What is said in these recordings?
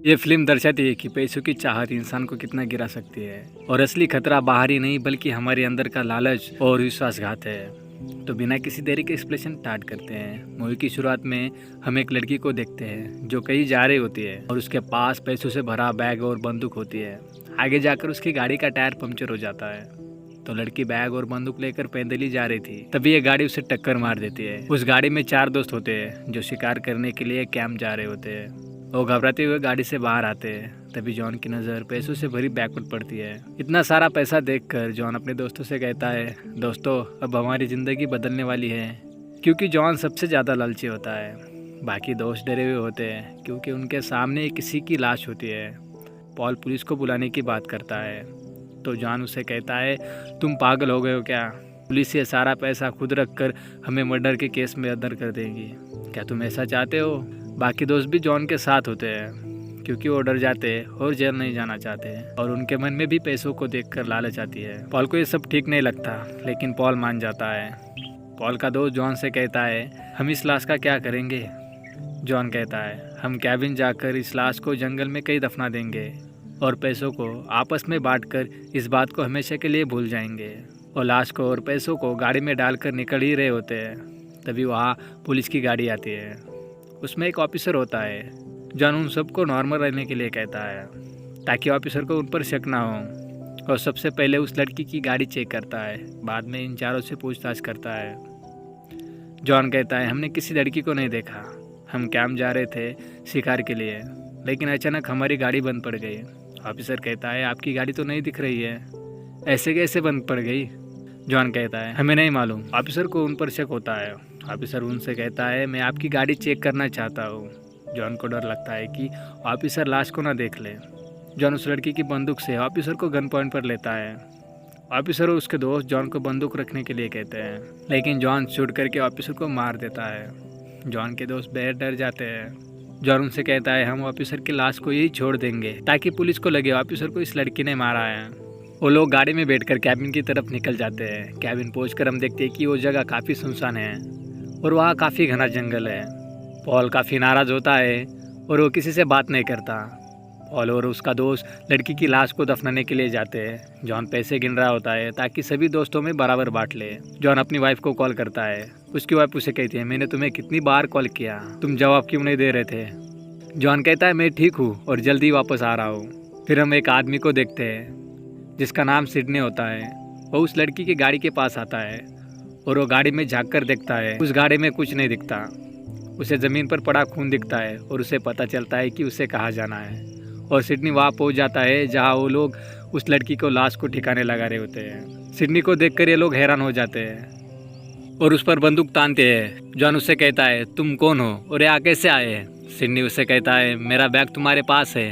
ये फिल्म दर्शाती है कि पैसों की चाहत इंसान को कितना गिरा सकती है और असली खतरा बाहर ही नहीं बल्कि हमारे अंदर का लालच और विश्वासघात है। तो बिना किसी देरी के एक्सप्लेनेशन स्टार्ट करते हैं। मूवी की शुरुआत में हम एक लड़की को देखते हैं जो कहीं जा रही होती है और उसके पास पैसों से भरा बैग और बंदूक होती है। आगे जाकर उसकी गाड़ी का टायर पंक्चर हो जाता है तो लड़की बैग और बंदूक लेकर पैदल ही जा रही थी। तभी ये गाड़ी उसे टक्कर मार देती है। उस गाड़ी में 4 दोस्त होते हैं जो शिकार करने के लिए कैंप जा रहे होते हैं। वो घबराते हुए गाड़ी से बाहर आते हैं। तभी जॉन की नज़र पैसों से भरी बैग पर पड़ती है। इतना सारा पैसा देखकर जॉन अपने दोस्तों से कहता है, दोस्तों अब हमारी ज़िंदगी बदलने वाली है। क्योंकि जॉन सबसे ज़्यादा लालची होता है। बाकी दोस्त डरे हुए होते हैं क्योंकि उनके सामने किसी की लाश होती है। पॉल पुलिस को बुलाने की बात करता है तो जॉन उसे कहता है, तुम पागल हो गए हो क्या? पुलिस ये सारा पैसा खुद रख कर हमें मर्डर के केस में अंदर कर देंगी। क्या तुम ऐसा चाहते हो? बाकी दोस्त भी जॉन के साथ होते हैं क्योंकि वो डर जाते हैं और जेल नहीं जाना चाहते और उनके मन में भी पैसों को देखकर लालच आती है। पॉल को ये सब ठीक नहीं लगता लेकिन पॉल मान जाता है। पॉल का दोस्त जॉन से कहता है, हम इस लाश का क्या करेंगे? जॉन कहता है, हम कैबिन जाकर इस लाश को जंगल में कहीं दफना देंगे और पैसों को आपस में बांटकर इस बात को हमेशा के लिए भूल जाएंगे। और लाश को और पैसों को गाड़ी में डालकर निकल ही रहे होते हैं। तभी वहाँ पुलिस की गाड़ी आती है। उसमें एक ऑफिसर होता है। जॉन उन सबको नॉर्मल रहने के लिए कहता है ताकि ऑफिसर को उन पर शक ना हो और सबसे पहले उस लड़की की गाड़ी चेक करता है। बाद में इन चारों से पूछताछ करता है। जॉन कहता है, हमने किसी लड़की को नहीं देखा। हम कैंप जा रहे थे शिकार के लिए लेकिन अचानक हमारी गाड़ी बंद पड़ गई। ऑफिसर कहता है, आपकी गाड़ी तो नहीं दिख रही है, ऐसे कैसे बंद पड़ गई? जॉन कहता है, हमें नहीं मालूम। ऑफिसर को उन पर शक होता है। ऑफिसर उनसे कहता है, मैं आपकी गाड़ी चेक करना चाहता हूँ। जॉन को डर लगता है कि ऑफिसर लाश को ना देख ले। जॉन उस लड़की की बंदूक से ऑफिसर को गन पॉइंट पर लेता है। ऑफिसर और उसके दोस्त जॉन को बंदूक रखने के लिए कहते हैं लेकिन जॉन शूट करके ऑफिसर को मार देता है। जॉन के दोस्त बेहद डर जाते हैं। जॉन उनसे कहता है, हम ऑफिसर की लाश को यही छोड़ देंगे ताकि पुलिस को लगे ऑफिसर को इस लड़की ने मारा है। वो लोग गाड़ी में बैठकर कैबिन की तरफ निकल जाते हैं। कैबिन पहुंचकर हम देखते हैं कि वो जगह काफ़ी सुनसान है और वहाँ काफ़ी घना जंगल है। पॉल काफ़ी नाराज़ होता है और वो किसी से बात नहीं करता। पॉल और उसका दोस्त लड़की की लाश को दफनाने के लिए जाते हैं। जॉन पैसे गिन रहा होता है ताकि सभी दोस्तों में बराबर बांट ले। जॉन अपनी वाइफ को कॉल करता है। उसकी वाइफ उसे कहती है, मैंने तुम्हें कितनी बार कॉल किया, तुम जवाब क्यों नहीं दे रहे थे? जॉन कहता है, मैं ठीक हूँ और जल्दी वापस आ रहा हूँ। फिर हम एक आदमी को देखते हैं जिसका नाम सिडनी होता है। वो उस लड़की की गाड़ी के पास आता है और वो गाड़ी में झांक कर देखता है। उस गाड़ी में कुछ नहीं दिखता। उसे ज़मीन पर पड़ा खून दिखता है और उसे पता चलता है कि उसे कहाँ जाना है। और सिडनी वहाँ पहुँच जाता है जहाँ वो लोग उस लड़की को लाश को ठिकाने लगा रहे होते हैं। सिडनी को देखकर ये लोग हैरान हो जाते हैं और उस पर बंदूक तानते हैं। जॉन उससे कहता है, तुम कौन हो और यहाँ कैसे आए? सिडनी उससे कहता है, मेरा बैग तुम्हारे पास है,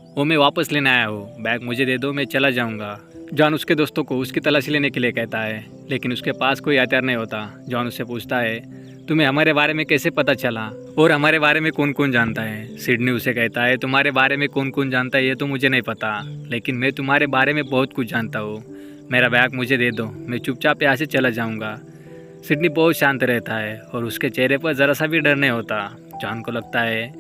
वो मैं वापस लेने आया हूँ। बैग मुझे दे दो, मैं चला जाऊँगा। जॉन उसके दोस्तों को उसकी तलाशी लेने के लिए कहता है लेकिन उसके पास कोई हथियार नहीं होता। जॉन उससे पूछता है, तुम्हें हमारे बारे में कैसे पता चला और हमारे बारे में कौन कौन जानता है? सिडनी उसे कहता है, तुम्हारे बारे में कौन कौन जानता है ये तो मुझे नहीं पता लेकिन मैं तुम्हारे बारे में बहुत कुछ जानता हूँ। मेरा बैग मुझे दे दो, मैं चुपचाप यहाँ से चला जाऊँगा। सिडनी बहुत शांत रहता है और उसके चेहरे पर ज़रा सा भी डर नहीं होता। जॉन को लगता है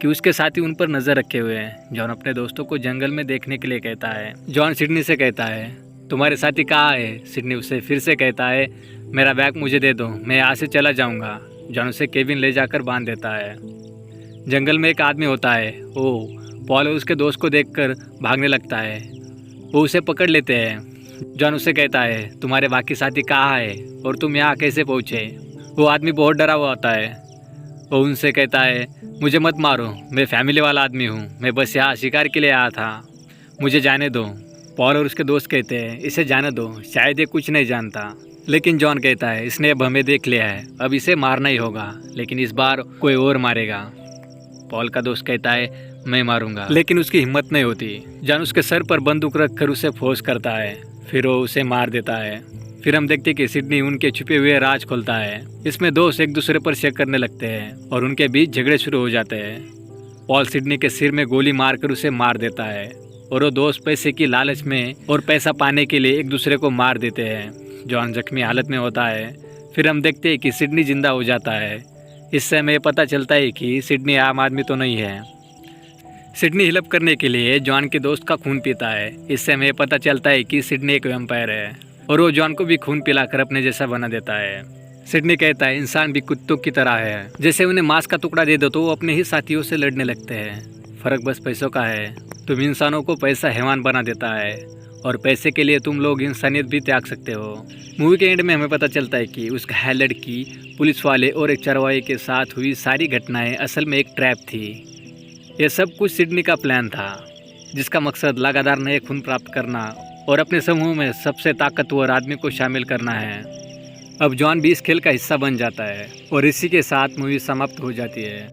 कि उसके साथी उन पर नज़र रखे हुए हैं। जॉन अपने दोस्तों को जंगल में देखने के लिए कहता है। जॉन सिडनी से कहता है, तुम्हारे साथी कहाँ है? सिडनी उसे फिर से कहता है, मेरा बैग मुझे दे दो, मैं यहाँ से चला जाऊँगा। जॉन उसे केबिन ले जाकर बांध देता है। जंगल में एक आदमी होता है। वो पॉल और उसके दोस्त को देखकर भागने लगता है। वो उसे पकड़ लेते हैं। जॉन उसे कहता है, तुम्हारे बाकी साथी कहाँ है और तुम यहाँ कैसे पहुँचे? वो आदमी बहुत डरा हुआ होता है। वो उनसे कहता है, मुझे मत मारो, मैं फैमिली वाला आदमी हूँ, मैं बस यहाँ शिकार के लिए आया था, मुझे जाने दो। पॉल और उसके दोस्त कहते हैं, इसे जाने दो, शायद ये कुछ नहीं जानता। लेकिन जॉन कहता है, इसने अब हमें देख लिया है, अब इसे मारना ही होगा, लेकिन इस बार कोई और मारेगा। पॉल का दोस्त कहता है, मैं मारूंगा, लेकिन उसकी हिम्मत नहीं होती। जॉन उसके सर पर बंदूक रख कर उसे फोर्स करता है, फिर वो उसे मार देता है। फिर हम देखते कि सिडनी उनके छुपे हुए राज खोलता है। इसमें दोस्त एक दूसरे पर शक करने लगते हैं और उनके बीच झगड़े शुरू हो जाते हैं। पॉल सिडनी के सिर में गोली मारकर उसे मार देता है और वो दोस्त पैसे की लालच में और पैसा पाने के लिए एक दूसरे को मार देते हैं। जॉन जख्मी हालत में होता है। फिर हम देखते हैं कि सिडनी जिंदा हो जाता है। इससे हमें पता चलता है कि सिडनी आम आदमी तो नहीं है। सिडनी हेल्प करने के लिए जॉन के दोस्त का खून पीता है। इससे हमें पता चलता है कि सिडनी एक वैम्पायर है और वो जॉन को भी खून पिलाकर अपने जैसा बना देता है। सिडनी कहता है इंसान भी कुत्तों की तरह है, जैसे उन्हें मांस का टुकड़ा दे दो तो वो अपने ही साथियों से लड़ने लगते हैं। फर्क बस पैसों का है। तुम इंसानों को पैसा हैवान बना देता है और पैसे के लिए तुम लोग इंसानियत भी त्याग सकते हो। मूवी के एंड में हमें पता चलता है कि उस घायल लड़की, पुलिस वाले और एक चरवाहे के साथ हुई सारी घटनाएं असल में एक ट्रैप थी। यह सब कुछ सिडनी का प्लान था, जिसका मकसद लगातार नए खून प्राप्त करना और अपने समूह में सबसे ताकतवर आदमी को शामिल करना है। अब जॉन भी इस खेल का हिस्सा बन जाता है और इसी के साथ मूवी समाप्त हो जाती है।